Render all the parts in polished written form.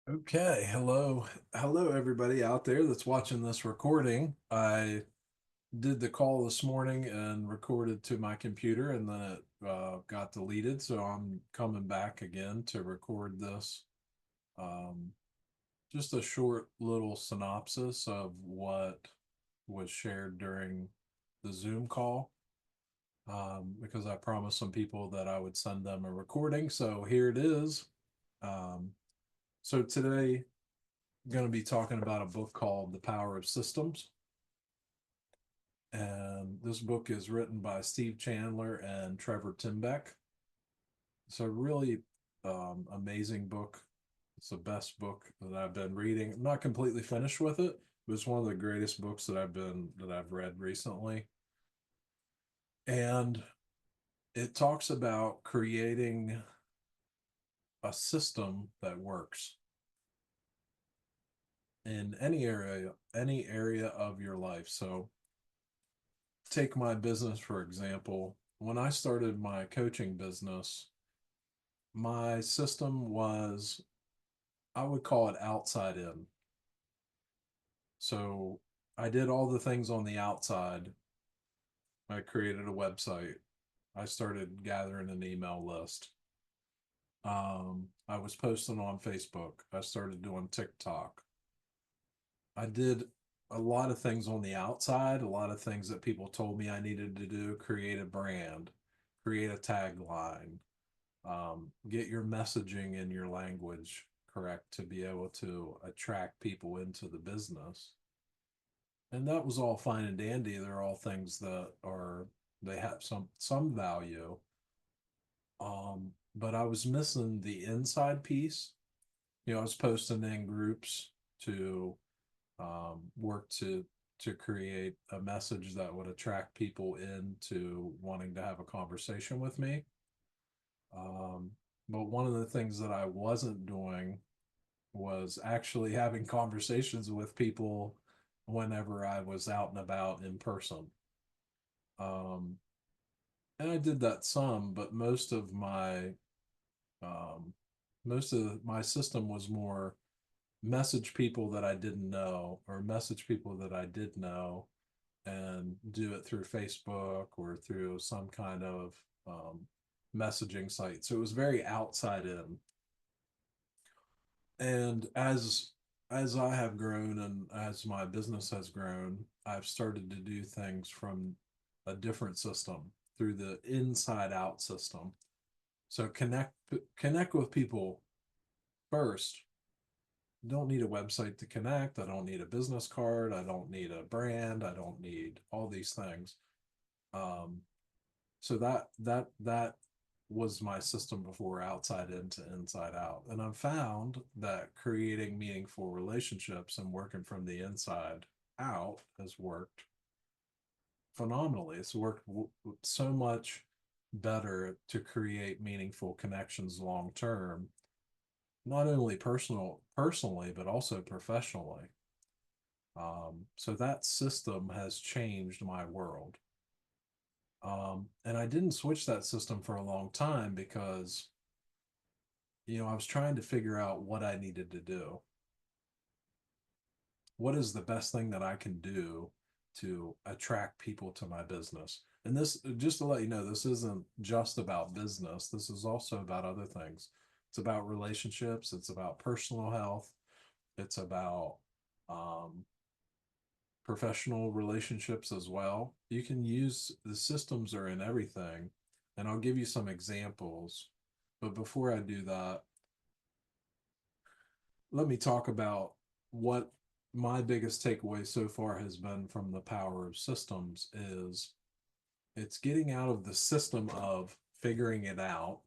Okay, hello everybody out there that's watching this recording. I did the call this morning and recorded to my computer, and then it got deleted. So I'm coming back again to record this. Um, just a short little synopsis of what was shared during the Zoom call, because I promised some people that I would send them a recording. So here it is. Um, so today going to be talking about a book called The Power of Systems. And this book is written by Steve Chandler and Trevor Timbeck. It's a really amazing book. It's the best book that I've been reading. I'm not completely finished with it, but it's one of the greatest books that I've read recently. And it talks about creating a system that works in any area of your life. So take my business for example. When I started my coaching business, my system was, I would call it outside in. So I did all the things on the outside. I created a website. I started gathering an email list. I was posting on Facebook. I started doing TikTok. I did a lot of things on the outside, a lot of things that people told me I needed to do, create a brand, create a tagline, get your messaging in your language correct to be able to attract people into the business. And that was all fine and dandy. They're all things that are, they have some value. But I was missing the inside piece. I was posting in groups to work to create a message that would attract people into wanting to have a conversation with me. Um, but one of the things that I wasn't doing was actually having conversations with people whenever I was out and about in person. Um, and I did that some, but um, most of my system was more message people that I didn't know or message people that I did know and do it through Facebook or through some kind of um, messaging site. So it was very outside in. And as I have grown and as my business has grown, I've started to do things from a different system through the inside out system. So connect with people first. Don't need a website to connect. I don't need a business card. I don't need a brand. I don't need all these things. Um, so that was my system before, outside in to inside out. And I've found that creating meaningful relationships and working from the inside out has worked phenomenally. It's worked so much better to create meaningful connections long term, not only personally, but also professionally. So that system has changed my world. And I didn't switch that system for a long time because, I was trying to figure out what I needed to do. What is the best thing that I can do to attract people to my business? And this, just to let you know, this isn't just about business. This is also about other things. It's about relationships. It's about personal health. It's about um, professional relationships as well. You can use the systems are in everything. And I'll give you some examples. But before I do that, let me talk about what my biggest takeaway so far has been from the power of systems is it's getting out of the system of figuring it out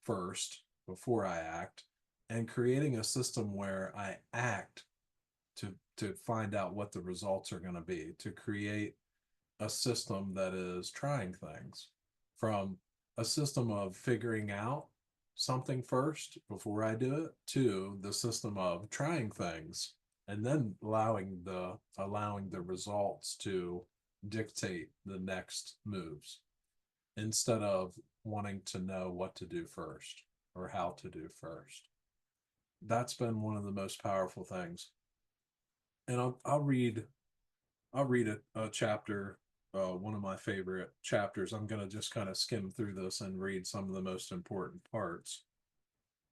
first before I act and creating a system where I act to find out what the results are going to be, to create a system that is trying things from a system of figuring out something first before I do it to the system of trying things and then allowing the results to dictate the next moves instead of wanting to know what to do first or how to do first. that's been one of the most powerful things. And I'll read a chapter, one of my favorite chapters. I'm going to just kind of skim through this and read some of the most important parts.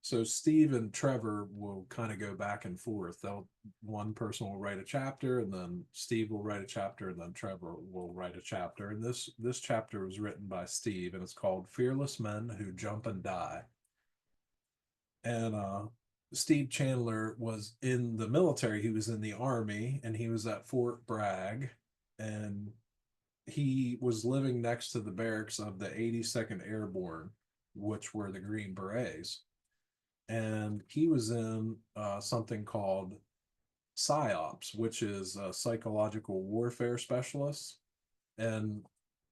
So Steve and Trevor will kind of go back and forth. They'll One person will write a chapter, and then Steve will write a chapter, and then Trevor will write a chapter. And this chapter was written by Steve, and it's called "Fearless Men Who Jump and Die." And Steve Chandler was in the military. He was in the army, and he was at Fort Bragg, and he was living next to the barracks of the 82nd Airborne, which were the Green Berets. And he was in something called PSYOPs, which is psychological warfare specialists. And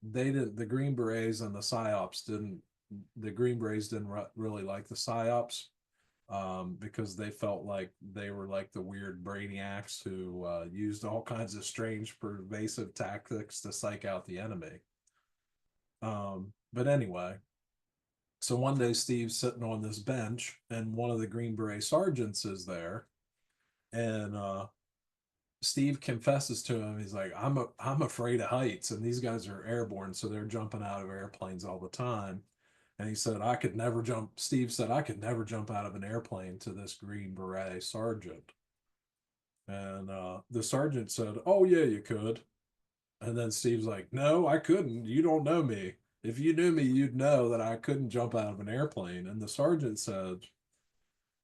the Green Berets and the PSYOPs didn't, the Green Berets didn't really like the PSYOPs, because they felt like they were like the weird brainiacs who used all kinds of strange, pervasive tactics to psych out the enemy. But anyway, so one day Steve's sitting on this bench, and one of the Green Beret sergeants is there, and Steve confesses to him. He's like, I'm afraid of heights, and these guys are airborne, so they're jumping out of airplanes all the time. And he said, I could never jump. Steve said, I could never jump out of an airplane, to this Green Beret sergeant. And the sergeant said, oh, yeah, you could. And then Steve's like, no, I couldn't. You don't know me. If you knew me, you'd know that I couldn't jump out of an airplane. And the sergeant said,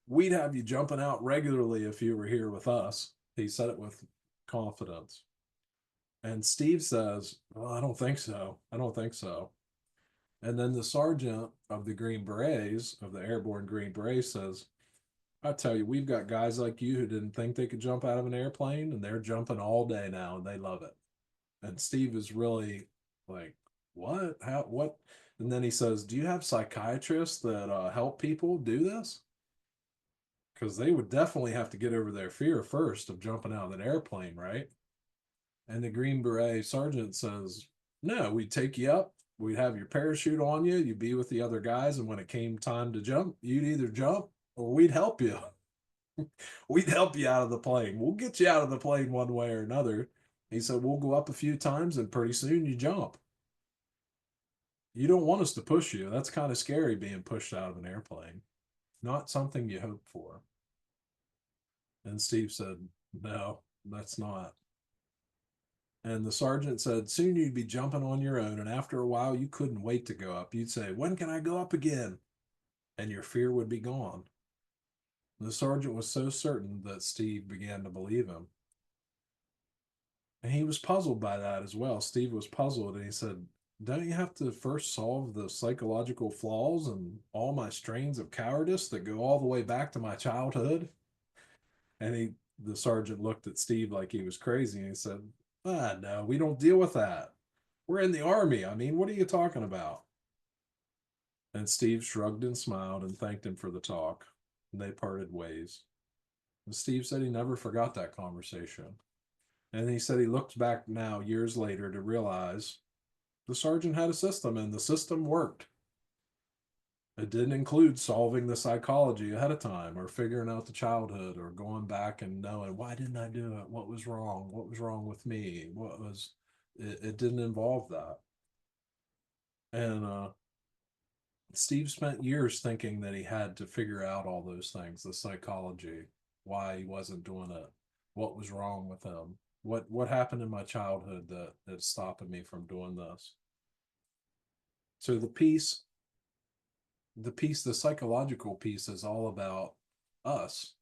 we'd have you jumping out regularly if you were here with us. He said it with confidence. And Steve says, well, I don't think so. I don't think so. And then the sergeant of the Green Berets, of the Airborne Green Berets, says, I tell you, we've got guys like you who didn't think they could jump out of an airplane, and they're jumping all day now, and they love it. And Steve is really like, what? How? What? And then he says, do you have psychiatrists that help people do this? Because they would definitely have to get over their fear first of jumping out of an airplane, right? And the Green Beret sergeant says, no, we'd take you up, we'd have your parachute on you, you'd be with the other guys, and when it came time to jump, you'd either jump or we'd help you. We'd help you out of the plane. We'll get you out of the plane one way or another. He said, we'll go up a few times, and pretty soon you jump. You don't want us to push you. That's kind of scary, being pushed out of an airplane. Not something you hope for. And Steve said, no, that's not. And the sergeant said, soon you'd be jumping on your own. And after a while, you couldn't wait to go up. You'd say, when can I go up again? And your fear would be gone. The sergeant was so certain that Steve began to believe him. And he was puzzled by that as well. Steve was puzzled, and he said, don't you have to first solve the psychological flaws and all my strains of cowardice that go all the way back to my childhood? And the sergeant looked at Steve like he was crazy, and he said, no, we don't deal with that. We're in the army. I mean, what are you talking about? And Steve shrugged and smiled and thanked him for the talk. And they parted ways. And Steve said he never forgot that conversation. And he said he looked back now, years later, to realize the sergeant had a system, and the system worked. It didn't include solving the psychology ahead of time, or figuring out the childhood, or going back and knowing, why didn't I do it? What was wrong? What was wrong with me? It didn't involve that. And Steve spent years thinking that he had to figure out all those things, the psychology, why he wasn't doing it, what was wrong with him, what happened in my childhood that's stopping me from doing this. So the psychological piece is all about us.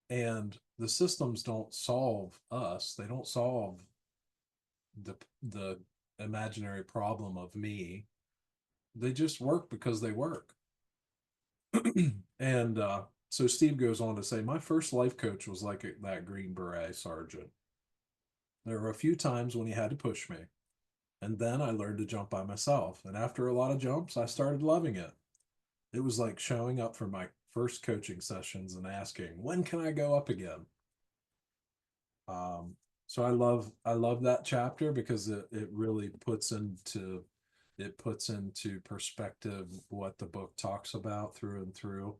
And the systems don't solve us. They don't solve the imaginary problem of me. They just work because they work. And so Steve goes on to say, my first life coach was like that Green Beret sergeant. There were a few times when he had to push me. And then I learned to jump by myself. And after a lot of jumps, I started loving it. It was like showing up for my first coaching sessions and asking, when can I go up again? So I love that chapter, because it really puts into perspective what the book talks about through and through.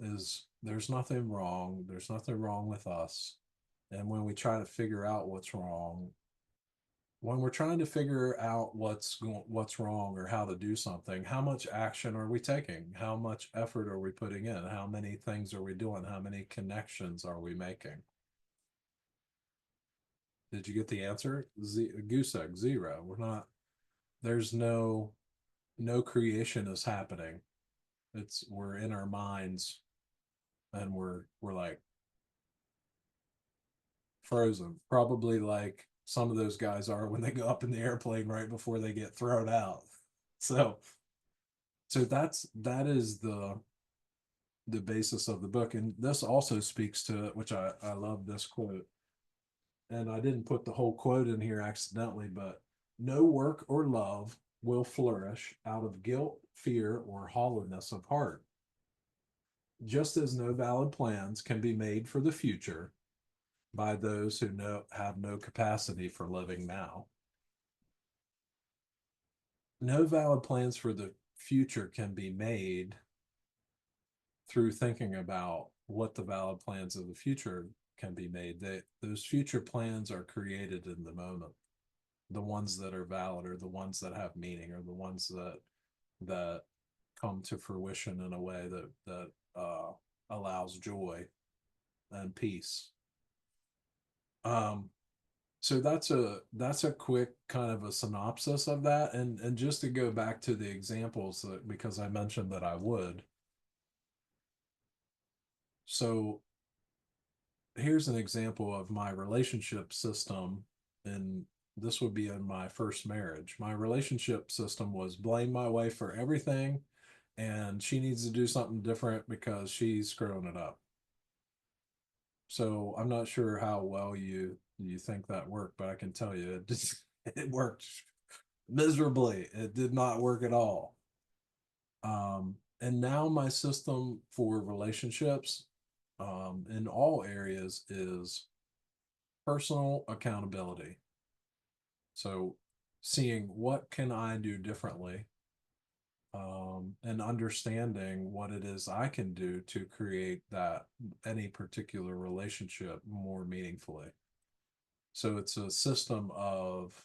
is there's nothing wrong. There's nothing wrong with us. And when we try to figure out what's wrong, when we're trying to figure out what's wrong or how to do something, how much action are we taking? How much effort are we putting in? How many things are we doing? How many connections are we making? Did you get the answer? Goose egg, zero. We're not. There's no creation is happening. It's we're in our minds and we're like frozen. Probably like some of those guys are when they go up in the airplane right before they get thrown out. So that is the basis of the book. And this also speaks to it, which I love this quote. And I didn't put the whole quote in here accidentally, but no work or love will flourish out of guilt, fear, or hollowness of heart. Just as no valid plans can be made for the future by those who have no capacity for living now. No valid plans for the future can be made through thinking about what the valid plans of the future can be made. Those future plans are created in the moment. The ones that are valid are the ones that have meaning, or the ones that come to fruition in a way that allows joy and peace. Um, so that's a quick kind of a synopsis of that, and just to go back to the examples because I mentioned that I would. So here's an example of my relationship system, and this would be in my first marriage. My relationship system was blame my wife for everything, and she needs to do something different because she's screwing it up. So I'm not sure how well you think that worked, but I can tell you it just it worked miserably. It did not work at all. And now my system for relationships in all areas is personal accountability. So seeing what can I do differently, and understanding what it is I can do to create that any particular relationship more meaningfully. So it's a system of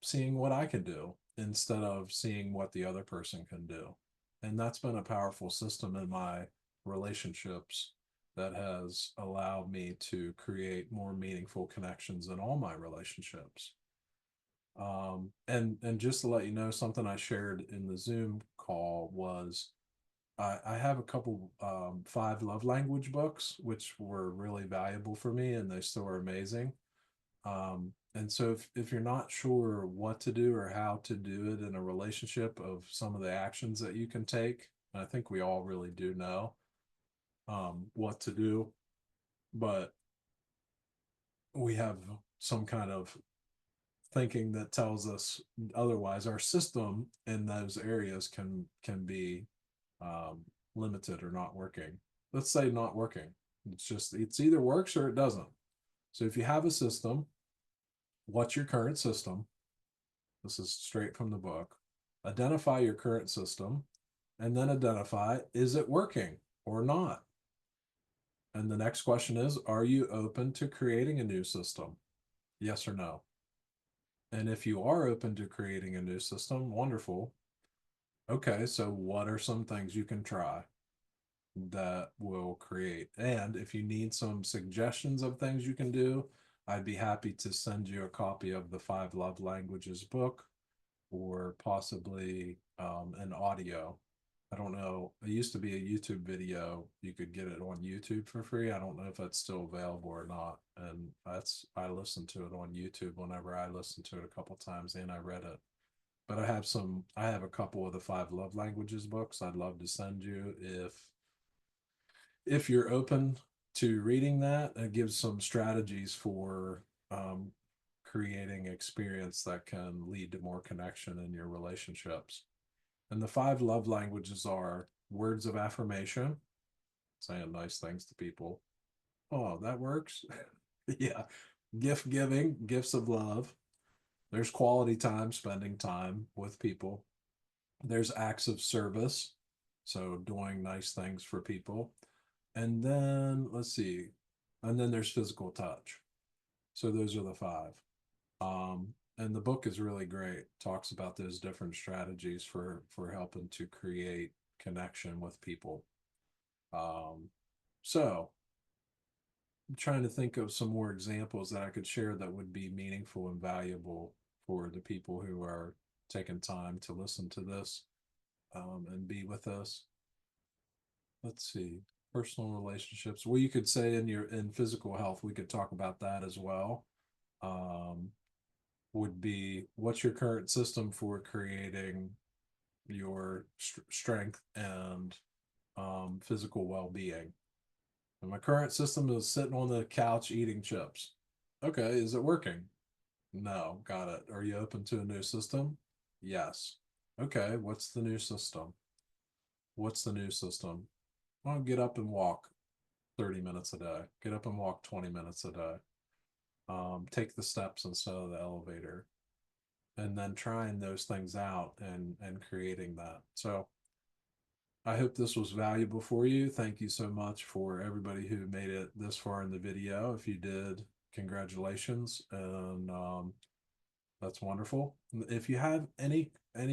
seeing what I can do instead of seeing what the other person can do. And that's been a powerful system in my relationships that has allowed me to create more meaningful connections in all my relationships. And just to let you know, something I shared in the Zoom call was I have a couple five love language books, which were really valuable for me, and they still are amazing. And so if you're not sure what to do or how to do it in a relationship, of some of the actions that you can take, I think we all really do know what to do, but we have some kind of thinking that tells us otherwise. Our system in those areas can be limited or not working. Let's say not working. It's either works or it doesn't. So if you have a system, what's your current system? This is straight from the book. Identify your current system, and then identify, is it working or not? And the next question is, are you open to creating a new system? Yes or no? And if you are open to creating a new system, wonderful. Okay, so what are some things you can try that will create? And if you need some suggestions of things you can do, I'd be happy to send you a copy of the Five Love Languages book, or possibly an audio. I don't know. It used to be a YouTube video. You could get it on YouTube for free. I don't know if that's still available or not. And I listened to it on YouTube whenever I listened to it a couple times, and I read it. But I have a couple of the Five Love Languages books I'd love to send you if you're open to reading that. It gives some strategies for creating experience that can lead to more connection in your relationships. And the five love languages are words of affirmation, saying nice things to people. Oh, that works. Yeah. Gift giving, gifts of love. There's quality time, spending time with people. There's acts of service. So doing nice things for people. And then let's see. And then there's physical touch. So those are the five. And the book is really great. Talks about those different strategies for helping to create connection with people. Um, so I'm trying to think of some more examples that I could share that would be meaningful and valuable for the people who are taking time to listen to this, and be with us. Let's see. Personal relationships. Well, you could say in physical health, we could talk about that as well. Um, would be what's your current system for creating your strength and physical well-being? And my current system is sitting on the couch eating chips. Okay, is it working? No, got it. Are you open to a new system? Yes. Okay, what's the new system? What's the new system? Well, get up and walk 30 minutes a day. Get up and walk 20 minutes a day. Take the steps instead of the elevator. And then trying those things out and creating that. So I hope this was valuable for you. Thank you so much for everybody who made it this far in the video. If you did, congratulations. And that's wonderful. If you have any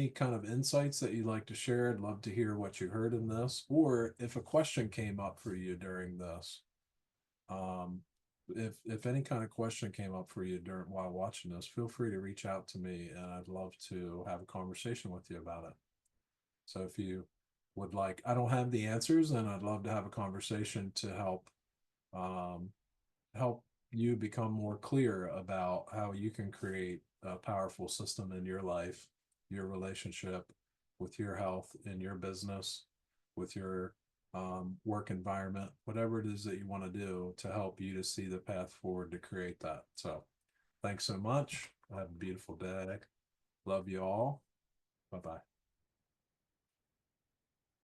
kind of insights that you'd like to share, I'd love to hear what you heard in this, or if a question came up for you during this. Um, if any kind of question came up for you during while watching this, feel free to reach out to me, and I'd love to have a conversation with you about it. So if you would like, I don't have the answers, and I'd love to have a conversation to um, help you become more clear about how you can create a powerful system in your life, your relationship, with your health, in your business, with your work environment, whatever it is that you want to do to help you to see the path forward to create that. So thanks so much. Have a beautiful day. Love you all. Bye bye.